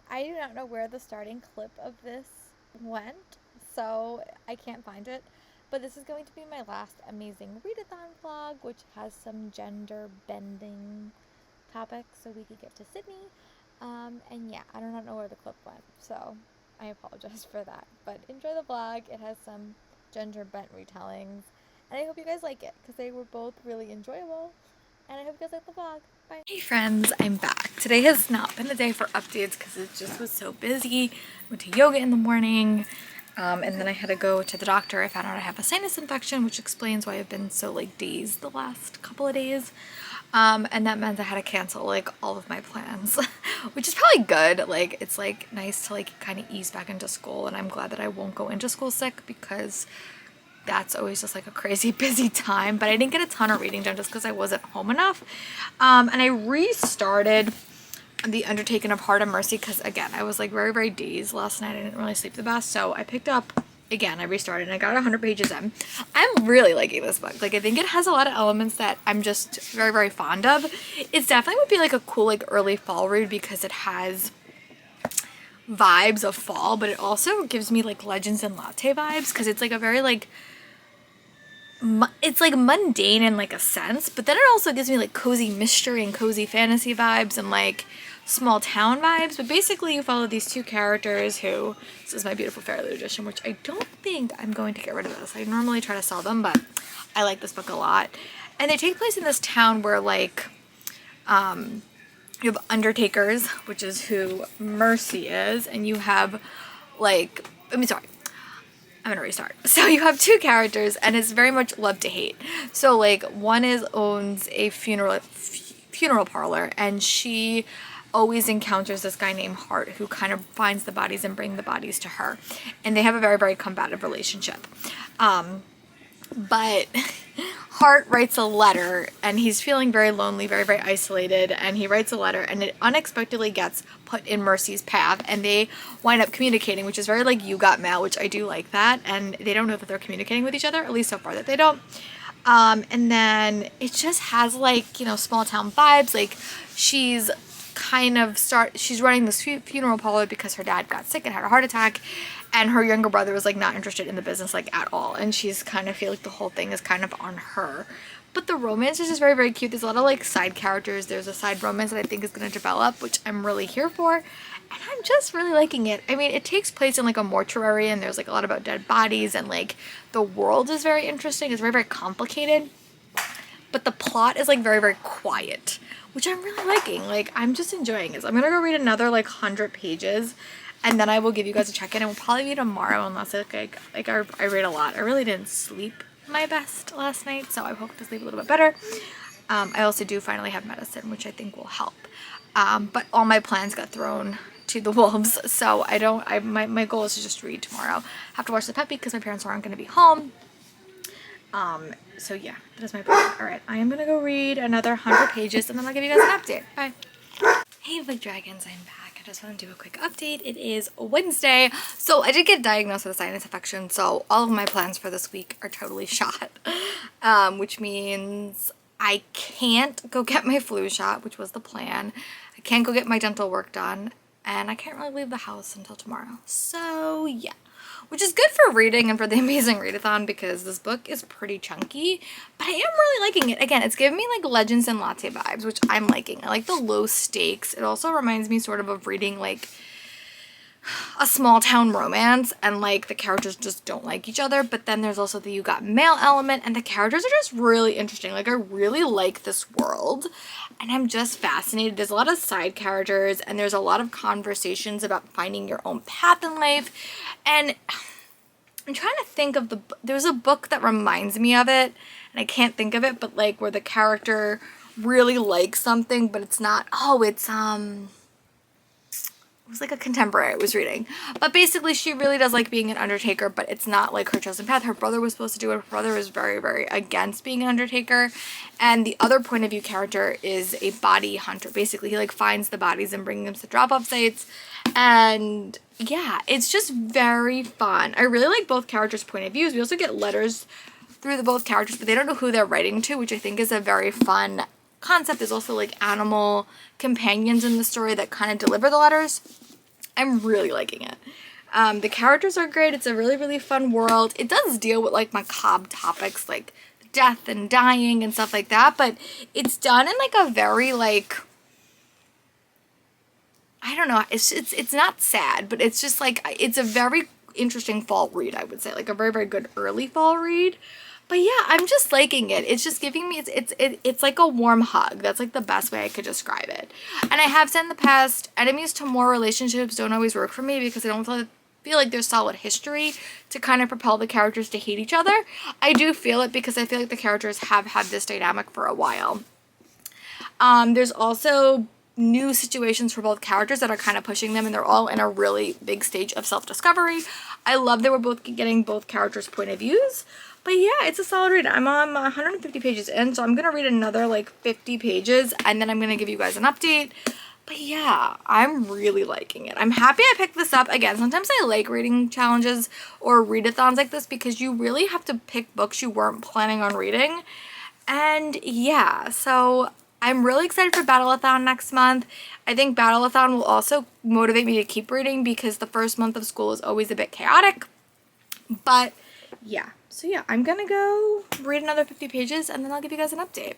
I do not know where the starting clip of this went, so I can't find it. But this is going to be my last amazing readathon vlog, which has some gender bending topics so we could get to Sydney. And yeah, I do not know where the clip went, so I apologize for that. But enjoy the vlog. It has some gender bent retellings, and I hope you guys like it because they were both really enjoyable. And I hope you guys like the vlog. Bye. Hey friends, I'm back. Today has not been a day for updates because it just was so busy. Went to yoga in the morning, and then I had to go to the doctor. I found out I have a sinus infection, which explains why I've been so like dazed the last couple of days. And that meant I had to cancel like all of my plans, which is probably good. Like it's like nice to like kind of ease back into school, and I'm glad that I won't go into school sick because that's always just like a crazy busy time. But I didn't get a ton of reading done just because I wasn't home enough. And I restarted The Undertaking of Heart and Mercy because again I was like very dazed last night. I didn't really sleep the best, so I picked up again. I restarted and I got 100 pages in. I'm really liking this book. Like I think it has a lot of elements that I'm just very fond of. It definitely would be like a cool like early fall read because it has vibes of fall, but it also gives me like Legends and Latte vibes because it's like a very like it's like mundane in like a sense, but then it also gives me like cozy mystery and cozy fantasy vibes and like small town vibes. But basically you follow these two characters who, this is my beautiful Fairly edition, which I don't think I'm going to get rid of this. I normally try to sell them, but I like this book a lot. And they take place in this town where like you have undertakers, which is who Mercy is, and you have like, I'm gonna restart. So you have two characters and it's very much love to hate. So like one is owns a funeral parlor, and she always encounters this guy named Hart who kind of finds the bodies and bring the bodies to her. And they have a very combative relationship. But Hart writes a letter and he's feeling very lonely, very isolated, and he writes a letter and it unexpectedly gets put in Mercy's path and they wind up communicating, which is very like You Got Mail, which I do like that. And they don't know that they're communicating with each other, at least so far that they don't. And then it just has like, you know, small town vibes. Like she's she's running this funeral parlor because her dad got sick and had a heart attack, and her younger brother was like not interested in the business like at all, and she's kind of feel like the whole thing is kind of on her. But the romance is just very cute. There's a lot of like side characters. There's a side romance that I think is going to develop, which I'm really here for, and I'm just really liking it. I mean, it takes place in like a mortuary and there's like a lot about dead bodies, and like the world is very interesting. It's very complicated, but the plot is like very quiet, which I'm really liking. Like I'm just enjoying it. So I'm gonna go read another like 100 pages and then I will give you guys a check-in. It will probably be tomorrow unless I read a lot. I really didn't sleep my best last night, so I hope to sleep a little bit better. I also do finally have medicine, which I think will help. But all my plans got thrown to the wolves, so my goal is to just read tomorrow. I have to watch the puppy because my parents aren't going to be home. So yeah, that is my plan. Alright, I am gonna go read another 100 pages and then I'll give you guys an update. Bye. Hey Big Dragons, I'm back. I just want to do a quick update. It is Wednesday. So I did get diagnosed with a sinus infection, so all of my plans for this week are totally shot. Which means I can't go get my flu shot, which was the plan. I can't go get my dental work done, and I can't really leave the house until tomorrow. So yeah. Which is good for reading and for the Amazing Readathon because this book is pretty chunky, but I am really liking it. Again, it's giving me like Legends and Latte vibes, which I'm liking. I like the low stakes. It also reminds me sort of reading like a small town romance, and like the characters just don't like each other, but then there's also the You Got Mail element, and the characters are just really interesting. Like I really like this world and I'm just fascinated. There's a lot of side characters and there's a lot of conversations about finding your own path in life, and I'm trying to think of there's a book that reminds me of it and I can't think of it, but like where the character really likes something but it's not, it was like a contemporary I was reading. But basically she really does like being an undertaker, but it's not like her chosen path. Her brother was supposed to do it. Her brother was very against being an undertaker. And the other point of view character is a body hunter. Basically he like finds the bodies and brings them to drop-off sites. And yeah, it's just very fun. I really like both characters' point of views. We also get letters through both characters, but they don't know who they're writing to, which I think is a very fun concept. There's also like animal companions in the story that kind of deliver the letters. I'm really liking it. The characters are great. It's a really, really fun world. It does deal with like macabre topics like death and dying and stuff like that, but it's done in like a very like, I don't know, it's not sad, but it's just like, it's a very interesting fall read, I would say, like a very, very good early fall read. But yeah, I'm just liking it. It's just giving me, it's like a warm hug. That's like the best way I could describe it. And I have said in the past, enemies to more relationships don't always work for me because I don't feel like there's solid history to kind of propel the characters to hate each other. I do feel it because I feel like the characters have had this dynamic for a while. There's also new situations for both characters that are kind of pushing them, and they're all in a really big stage of self-discovery. I love that we're both getting both characters' point of views. But yeah, it's a solid read. I'm on 150 pages in, so I'm going to read another like 50 pages, and then I'm going to give you guys an update. But yeah, I'm really liking it. I'm happy I picked this up. Again, sometimes I like reading challenges or readathons like this because you really have to pick books you weren't planning on reading. And yeah, so I'm really excited for Battleathon next month. I think Battleathon will also motivate me to keep reading because the first month of school is always a bit chaotic. But yeah, so yeah, I'm gonna go read another 50 pages and then I'll give you guys an update.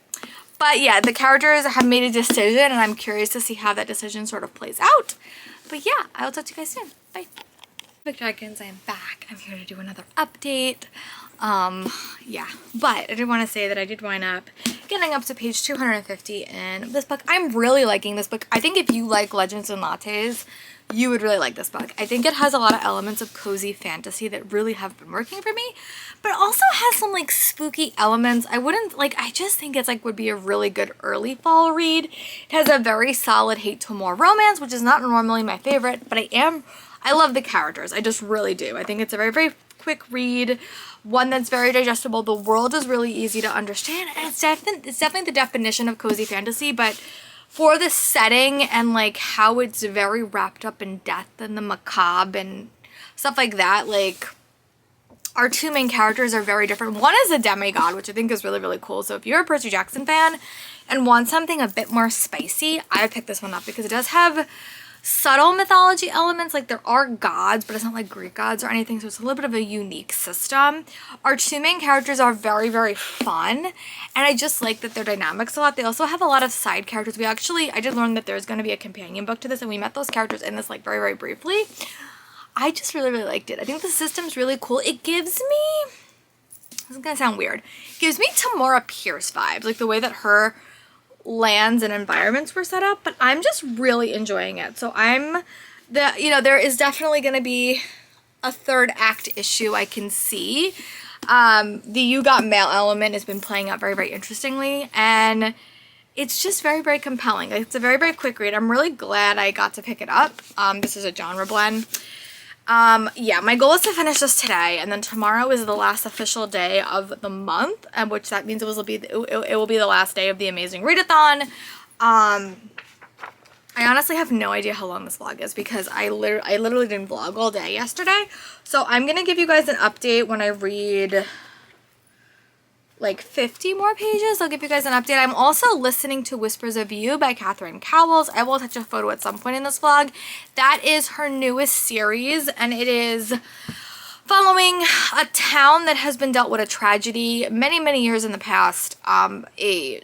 But yeah, the characters have made a decision and I'm curious to see how that decision sort of plays out. But yeah, I will talk to you guys soon. Bye. Dragons, I am back. I'm here to do another update. Yeah, but I did want to say that I did wind up getting up to page 250 in this book. I'm really liking this book. I think if you like Legends and Lattes, you would really like this book. I think it has a lot of elements of cozy fantasy that really have been working for me, but it also has some like spooky elements. I just think it's like would be a really good early fall read. It has a very solid hate to more romance, which is not normally my favorite, but I love the characters. I just really do. I think it's a very, very quick read, one that's very digestible. The world is really easy to understand, and it's definitely the definition of cozy fantasy, but for the setting and like how it's very wrapped up in death and the macabre and stuff like that, like our two main characters are very different. One is a demigod, which I think is really, really cool. So if you're a Percy Jackson fan and want something a bit more spicy, I would pick this one up because it does have subtle mythology elements. Like there are gods, but it's not like Greek gods or anything, so it's a little bit of a unique system. Our two main characters are very, very fun, and I just like that their dynamics a lot. They also have a lot of side characters. I did learn that there's going to be a companion book to this, and we met those characters in this like very, very briefly. I just really, really liked it. I think the system's really cool. It gives me, this is gonna sound weird, it gives me Tamora Pierce vibes, like the way that her lands and environments were set up, but I'm just really enjoying it. So there is definitely going to be a third act issue I can see. The You Got Mail element has been playing out very, very interestingly, and it's just very, very compelling. It's a very, very quick read. I'm really glad I got to pick it up. This is a genre blend. Yeah, my goal is to finish this today, and then tomorrow is the last official day of the month, which that means it will be the last day of the Amazing Readathon. I honestly have no idea how long this vlog is because I literally didn't vlog all day yesterday. So I'm gonna give you guys an update when I read like 50 more pages. I'll give you guys an update. I'm also listening to Whispers of You by Catherine Cowles. I will attach a photo at some point in this vlog. That is her newest series, and it is following a town that has been dealt with a tragedy many, many years in the past. A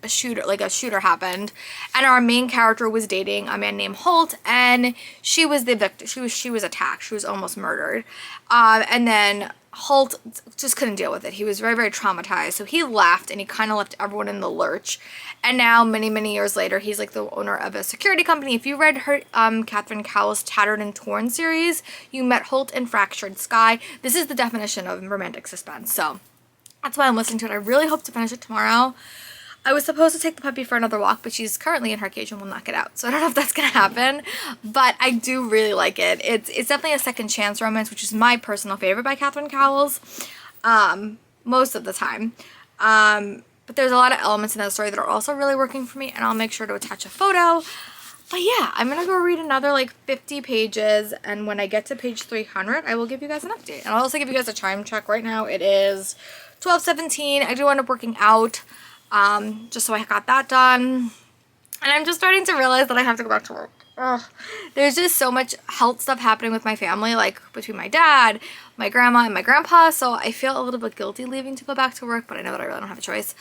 shooter happened, and our main character was dating a man named Holt, and she was the victim. She was attacked. She was almost murdered, and then Holt just couldn't deal with it. He was very, very traumatized, so he left, and he kind of left everyone in the lurch. And now, many, many years later, he's like the owner of a security company. If you read her Catherine Cowles' Tattered and Torn series, you met Holt in Fractured Sky. This is the definition of romantic suspense, so that's why I'm listening to it. I really hope to finish it tomorrow. I was supposed to take the puppy for another walk, but she's currently in her cage and will not get out. So I don't know if that's going to happen, but I do really like it. It's definitely a second chance romance, which is my personal favorite by Catherine Cowles, most of the time. But there's a lot of elements in that story that are also really working for me, and I'll make sure to attach a photo. But yeah, I'm going to go read another like 50 pages, and when I get to page 300, I will give you guys an update. And I'll also give you guys a time check. Right now it is 12:17. I do end up working out. Just so I got that done. And I'm just starting to realize that I have to go back to work. Ugh. There's just so much health stuff happening with my family, like between my dad, my grandma, and my grandpa, so I feel a little bit guilty leaving to go back to work, but I know that I really don't have a choice.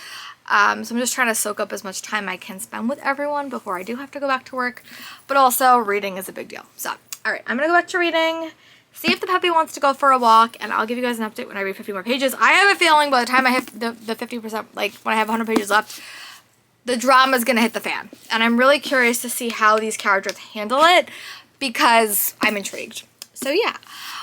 So I'm just trying to soak up as much time I can spend with everyone before I do have to go back to work, but also reading is a big deal. So, alright, I'm gonna go back to reading, see if the puppy wants to go for a walk, and I'll give you guys an update when I read 50 more pages. I have a feeling by the time I hit the 50%, like when I have 100 pages left, the drama is going to hit the fan. And I'm really curious to see how these characters handle it because I'm intrigued. So yeah,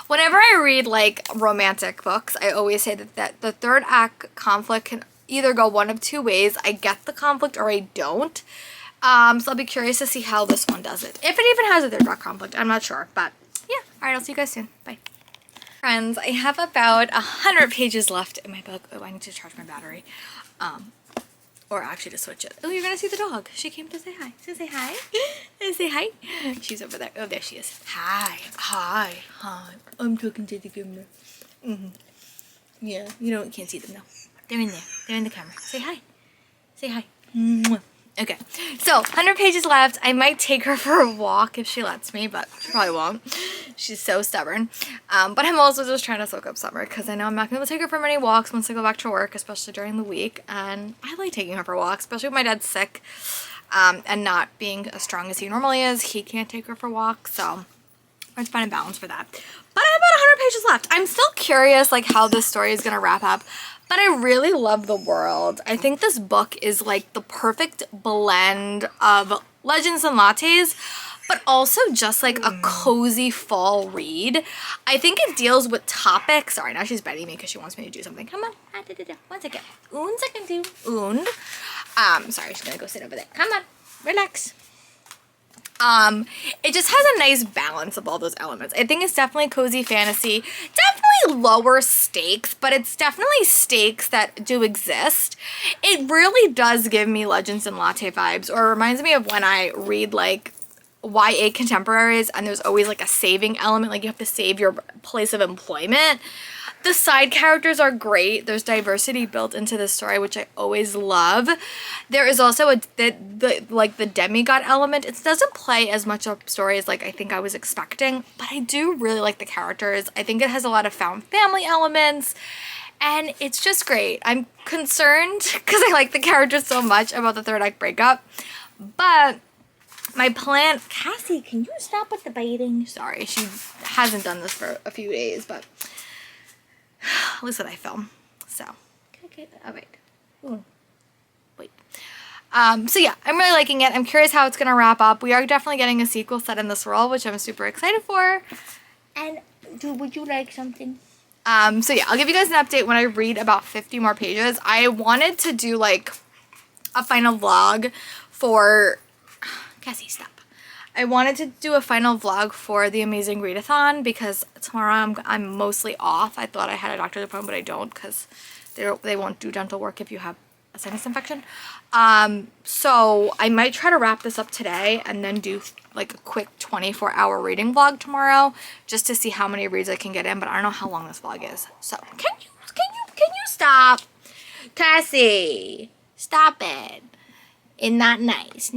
whenever I read like romantic books, I always say that the third act conflict can either go one of two ways. I get the conflict or I don't. So I'll be curious to see how this one does it. If it even has a third act conflict, I'm not sure. But yeah, alright, I'll see you guys soon. Bye. Friends, I have about 100 pages left in my book. Oh, I need to charge my battery. Or actually to switch it. Oh, you're gonna see the dog. She came to say hi. Say hi. Say hi. She's over there. Oh, there she is. Hi. Hi. Hi. I'm talking to the camera. Yeah, you can't see them now. They're in there. They're in the camera. Say hi. Say hi. Mwah. Okay, so 100 pages left. I might take her for a walk if she lets me, but she probably won't. She's so stubborn. But I'm also just trying to soak up summer because I know I'm not going to take her for many walks once I go back to work, especially during the week. And I like taking her for walks, especially when my dad's sick and not being as strong as he normally is. He can't take her for walks, so I'm trying to find a balance for that. But I have about 100 pages left. I'm still curious like how this story is going to wrap up. But I really love the world. I think this book is like the perfect blend of Legends and Lattes, but also just like a cozy fall read. I think it deals with topics. Sorry, now she's biting me because she wants me to do something. Come on. 1 second. 1 second, too. Sorry, she's gonna go sit over there. Come on. Relax. It just has a nice balance of all those elements. I think it's definitely cozy fantasy, definitely lower stakes, but it's definitely stakes that do exist. It really does give me Legends and Latte vibes, or it reminds me of when I read like YA contemporaries and there's always like a saving element, like you have to save your place of employment. The side characters are great. There's diversity built into the story, which I always love. There is also the demigod element. It doesn't play as much of story as like I think I was expecting, but I do really like the characters. I think it has a lot of found family elements, and it's just great. I'm concerned because I like the characters so much about the third act breakup, but my plan, Cassie, can you stop with the biting? Sorry, she hasn't done this for a few days, but at least that I film. So, okay, all right. Ooh. Wait. So yeah, I'm really liking it. I'm curious how it's gonna wrap up. We are definitely getting a sequel set in this world, which I'm super excited for. And would you like something? So yeah, I'll give you guys an update when I read about 50 more pages. I wanted to do like a final vlog for Cassie, stop. I wanted to do a final vlog for the Amazing Readathon because tomorrow I'm mostly off. I thought I had a doctor's appointment, but I don't because they won't do dental work if you have a sinus infection. So I might try to wrap this up today and then do like a quick 24-hour reading vlog tomorrow just to see how many reads I can get in, but I don't know how long this vlog is. So can you stop? Cassie, stop it. And not nice.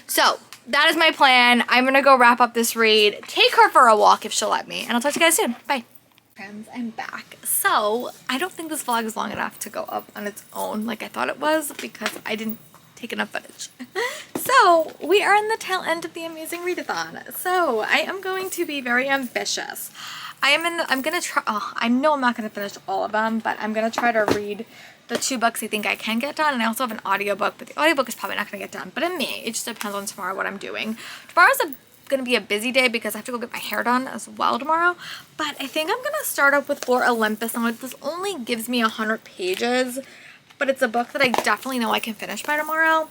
So that is my plan. I'm gonna go wrap up this read, take her for a walk if she'll let me, and I'll talk to you guys soon. Bye. Friends, I'm back. So I don't think this vlog is long enough to go up on its own like I thought it was because I didn't take enough footage. So we are in the tail end of the Amazing Readathon. So I am going to be very ambitious. I'm gonna try, I know I'm not gonna finish all of them, but I'm gonna try to read the 2 books I think I can get done, and I also have an audiobook, but the audiobook is probably not going to get done. But in me, it just depends on tomorrow what I'm doing. Tomorrow's going to be a busy day because I have to go get my hair done as well tomorrow. But I think I'm going to start off with For Olympus, and this only gives me 100 pages, but it's a book that I definitely know I can finish by tomorrow.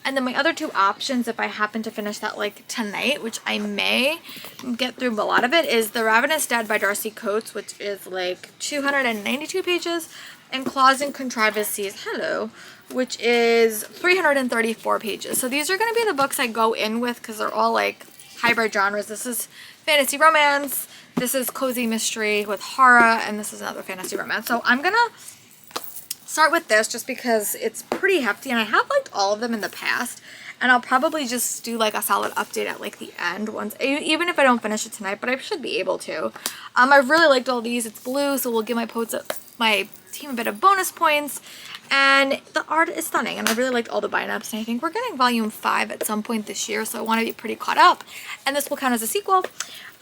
And then my other 2 options, if I happen to finish that like tonight, which I may get through a lot of it, is The Ravenous Dead by Darcy Coates, which is like 292 pages. And Claws and Contrivances, which is 334 pages. So these are going to be the books I go in with because they're all like hybrid genres. This is fantasy romance, this is cozy mystery with horror, and this is another fantasy romance. So I'm going to start with this just because it's pretty hefty and I have liked all of them in the past. And I'll probably just do like a solid update at like the end once, even if I don't finish it tonight, but I should be able to. I've really liked all these. It's blue, so we'll give my team a bit of bonus points. And the art is stunning, and I really liked all the bind-ups, and I think we're getting volume 5 at some point this year, so I want to be pretty caught up, and this will count as a sequel.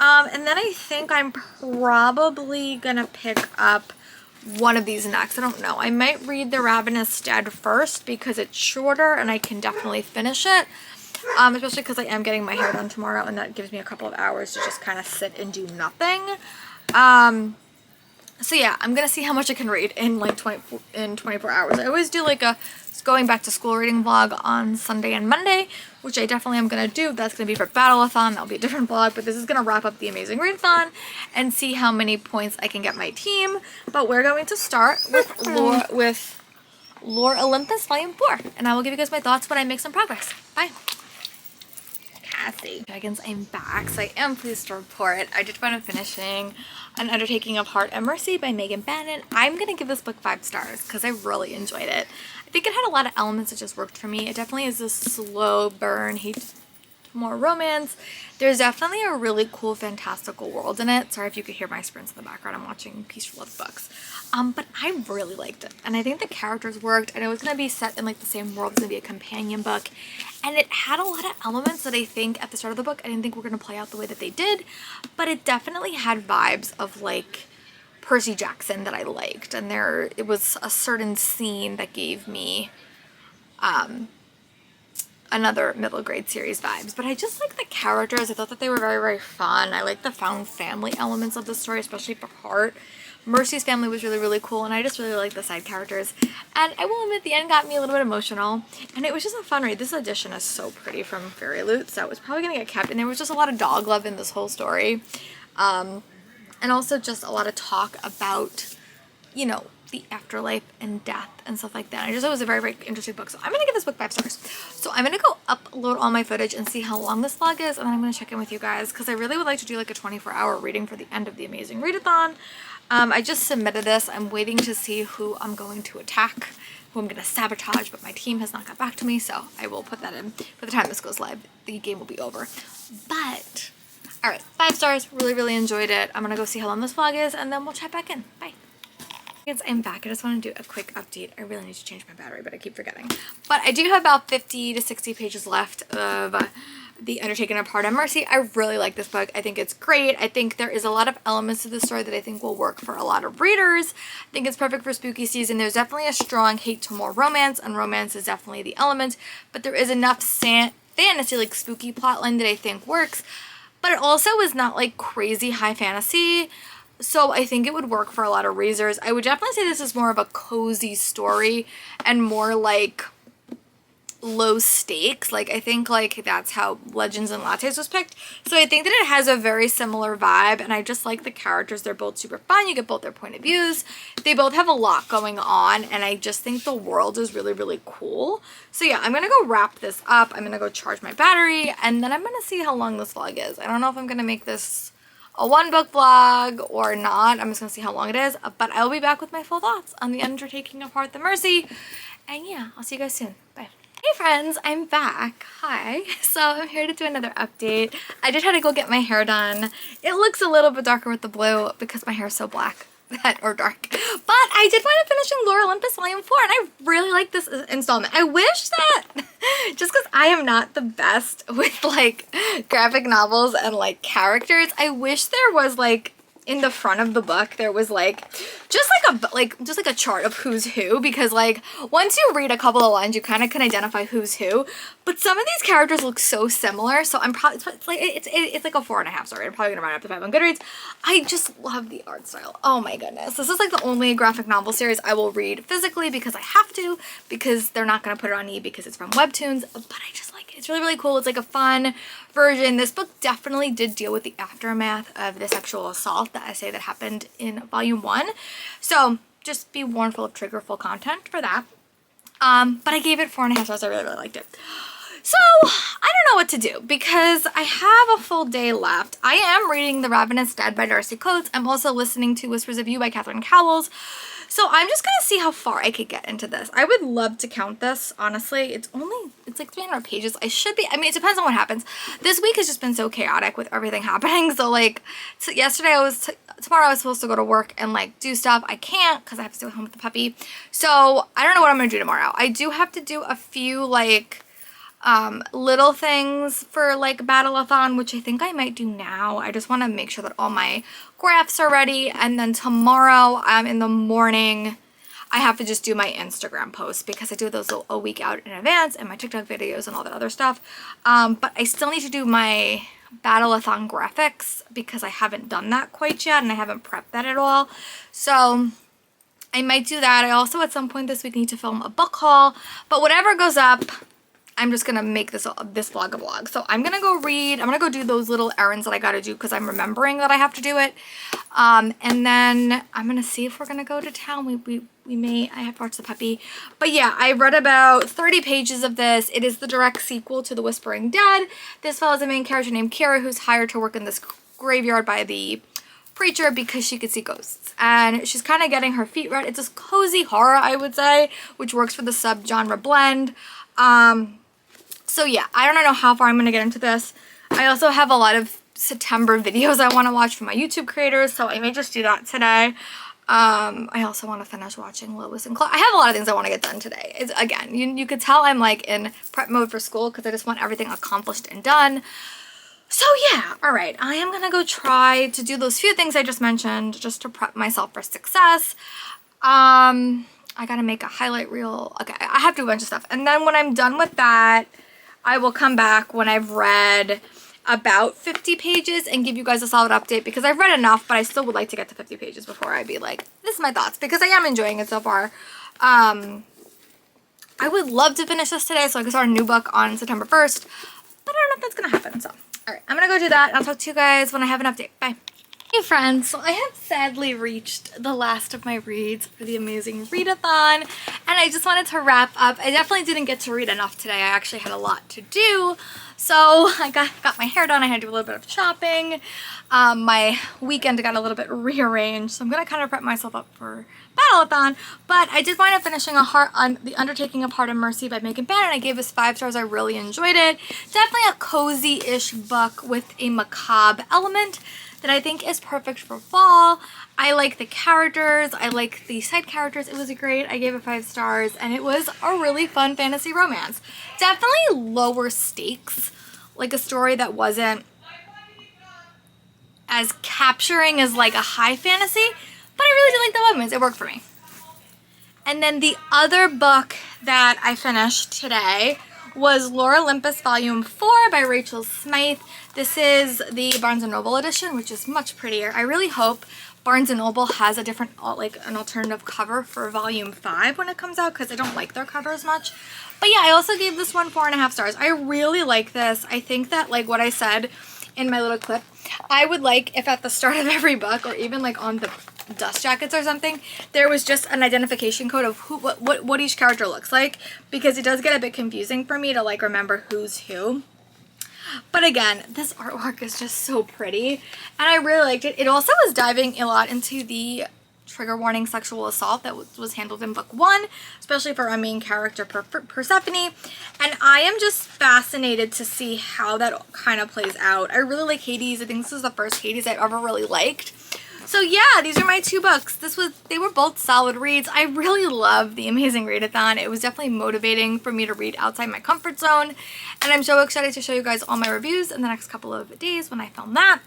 And then I think I'm probably gonna pick up one of these next. I don't know. I might read The Ravenous Dead first because it's shorter and I can definitely finish it. Especially because I am getting my hair done tomorrow, and that gives me a couple of hours to just kind of sit and do nothing. So yeah, I'm gonna see how much I can read in like 24 hours. I always do like a going back to school reading vlog on Sunday and Monday, which I definitely am gonna do. That's gonna be for Battleathon. That'll be a different vlog, but this is gonna wrap up the Amazing Readathon and see how many points I can get my team. But we're going to start with Lore Olympus Volume 4, and I will give you guys my thoughts when I make some progress. Bye. Cassie. Dragons, I'm back, so I am pleased to report I did find finishing An Undertaking of Heart and Mercy by Megan Bannon. I'm gonna give this book 5 stars because I really enjoyed it. I think it had a lot of elements that just worked for me. It definitely is a slow burn, more romance. There's definitely a really cool fantastical world in it. Sorry if you could hear my sprints in the background. I'm watching Peaceful Love books. But I really liked it. And I think the characters worked, and it was going to be set in like the same world. It's going to be a companion book. And it had a lot of elements that I think at the start of the book, I didn't think were going to play out the way that they did. But it definitely had vibes of like Percy Jackson that I liked. And it was a certain scene that gave me another middle grade series vibes. But I just like the characters. I thought that they were very, very fun. I like the found family elements of the story, especially for Heart. Mercy's family was really, really cool, and I just really like the side characters. And I will admit, the end got me a little bit emotional, and it was just a fun read. This edition is so pretty from Fairy Loot, so it was probably going to get kept, and there was just a lot of dog love in this whole story. And also just a lot of talk about, you know, the afterlife and death and stuff like that. I just thought it was a very, very interesting book, so I'm going to give this book 5 stars. So I'm going to go upload all my footage and see how long this vlog is, and then I'm going to check in with you guys, because I really would like to do like a 24-hour reading for the end of the Amazing Readathon. I just submitted this. I'm waiting to see who I'm going to attack, who I'm going to sabotage, but my team has not got back to me, so I will put that in. By the time this goes live, the game will be over. But, alright, 5 stars. Really, really enjoyed it. I'm going to go see how long this vlog is, and then we'll chat back in. Bye. I'm back. I just want to do a quick update. I really need to change my battery, but I keep forgetting. But I do have about 50 to 60 pages left of The Undertaking of Heart and Mercy. I really like this book. I think it's great. I think there is a lot of elements to the story that I think will work for a lot of readers. I think it's perfect for spooky season. There's definitely a strong hate to more romance, and romance is definitely the element, but there is enough fantasy, like spooky plotline that I think works, but it also is not like crazy high fantasy. So I think it would work for a lot of readers. I would definitely say this is more of a cozy story and more like low stakes. Like I think like that's how Legends and Lattes was picked. So I think that it has a very similar vibe, and I just like the characters. They're both super fun. You get both their point of views. They both have a lot going on, and I just think the world is really, really cool. So yeah, I'm gonna go wrap this up. I'm gonna go charge my battery, and then I'm gonna see how long this vlog is. I don't know if I'm gonna make this a 1-book vlog or not. I'm just gonna see how long it is, but I'll be back with my full thoughts on The Undertaking of Heart and Mercy. And yeah, I'll see you guys soon. Bye. Hey friends, I'm back. Hi. So I'm here to do another update. I just had to go get my hair done. It looks a little bit darker with the blue because my hair is so black or dark. But I did wind up finishing Lore Olympus Volume 4, and I really like this installment. I wish that, just because I am not the best with like graphic novels and like characters, I wish there was like in the front of the book there was like just like a chart of who's who, because like once you read a couple of lines you kind of can identify who's who, but some of these characters look so similar, so I'm probably it's like a 4.5 star. I'm probably gonna run up to 5 on Goodreads. I just love the art style. Oh my goodness, this is like the only graphic novel series I will read physically because I have to, because they're not gonna put it on e because it's from Webtoons, but I just like it. It's really, really cool. It's like a fun version. This book definitely did deal with the aftermath of the sexual assault that essay that happened in Volume 1. So just be warned, full of triggerful content for that. But I gave it 4.5 stars. I really, really liked it. So, I don't know what to do because I have a full day left. I am reading The Ravenous Dead by Darcy Coates. I'm also listening to Whispers of You by Catherine Cowles. So I'm just gonna see how far I could get into this. I would love to count this, honestly. It's like 300 pages. I mean, it depends on what happens. This week has just been so chaotic with everything happening. So like, tomorrow I was supposed to go to work and like do stuff. I can't because I have to stay home with the puppy. So I don't know what I'm gonna do tomorrow. I do have to do a few like little things for like Battle-a-thon, which I think I might do now. I just want to make sure that all my graphs are ready, and then tomorrow in the morning I have to just do my Instagram posts because I do those a week out in advance, and my TikTok videos and all that other stuff. But I still need to do my Battle-a-thon graphics because I haven't done that quite yet and I haven't prepped that at all. So I might do that. I also at some point this week need to film a book haul, but whatever goes up, I'm just gonna make this vlog a vlog. So I'm gonna go read, I'm gonna go do those little errands that I gotta do because I'm remembering that I have to do it. And then I'm gonna see if we're gonna go to town. I have to watch the puppy. But yeah, I read about 30 pages of this. It is the direct sequel to The Whispering Dead. This follows a main character named Kira who's hired to work in this graveyard by the preacher because she could see ghosts. And she's kind of getting her feet wet. It's this cozy horror, I would say, which works for the subgenre blend. So yeah, I don't know how far I'm going to get into this. I also have a lot of September videos I want to watch from my YouTube creators, so I may just do that today. I also want to finish watching Lois and Clark. I have a lot of things I want to get done today. It's, again, you could tell I'm like in prep mode for school because I just want everything accomplished and done. So yeah, all right, I am going to go try to do those few things I just mentioned just to prep myself for success. I got to make a highlight reel. Okay, I have to do a bunch of stuff. And then when I'm done with that, I will come back when I've read about 50 pages and give you guys a solid update because I've read enough, but I still would like to get to 50 pages before I be like, this is my thoughts, because I am enjoying it so far. I would love to finish this today so I can start a new book on September 1st, but I don't know if that's going to happen. So, all right, I'm going to go do that and I'll talk to you guys when I have an update. Bye. Hey friends, so I have sadly reached the last of my reads for the amazing readathon, and I just wanted to wrap up. I definitely didn't get to read enough today. I actually had a lot to do, so I got my hair done. I had to do a little bit of shopping. My weekend got a little bit rearranged, so I'm gonna kind of prep myself up for Battle-a-thon. But I did wind up finishing The Undertaking of Heart and Mercy by Megan Bannon. I gave this 5 stars. I really enjoyed it. Definitely a cozy-ish book with a macabre element that I think is perfect for fall. I like the characters. I like the side characters. It was great. I gave it 5 stars, and it was a really fun fantasy romance. Definitely lower stakes, like a story that wasn't as capturing as like a high fantasy, but I really did like the romance. It worked for me. And then the other book that I finished today was Lore Olympus Volume 4 by Rachel Smythe. This is the Barnes & Noble edition, which is much prettier. I really hope Barnes & Noble has a different, like an alternative cover for Volume 5 when it comes out, because I don't like their cover as much. But yeah, I also gave this one 4.5 stars. I really like this. I think that, like what I said in my little clip, I would like if at the start of every book, or even like on the dust jackets or something, there was just an identification code of what each character looks like, because it does get a bit confusing for me to like remember who's who. But again, this artwork is just so pretty, and I really liked it. It also was diving a lot into the trigger warning sexual assault that was handled in book 1, especially for our main character Persephone, and I am just fascinated to see how that kind of plays out. I really like Hades. I think this is the first Hades I've ever really liked. So yeah, these are my 2 books. They were both solid reads. I really love the Amazing Readathon. It was definitely motivating for me to read outside my comfort zone, and I'm so excited to show you guys all my reviews in the next couple of days when I film that.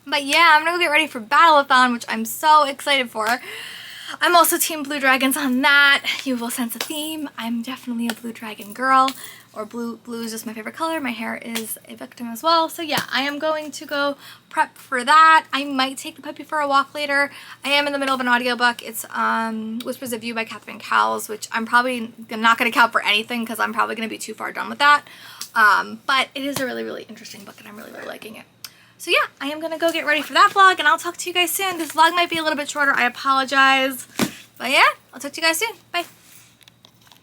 But yeah, I'm gonna go get ready for Battle-a-thon, which I'm so excited for. I'm also Team Blue Dragons on that. You will sense a theme. I'm definitely a Blue Dragon girl, or blue is just my favorite color. My hair is a victim as well. So yeah, I am going to go prep for that. I might take the puppy for a walk later. I am in the middle of an audiobook. It's Whispers of You by Catherine Cowles, which I'm probably not going to count for anything because I'm probably going to be too far done with that. But it is a really, really interesting book, and I'm really, really liking it. So yeah, I am going to go get ready for that vlog, and I'll talk to you guys soon. This vlog might be a little bit shorter. I apologize. But yeah, I'll talk to you guys soon. Bye.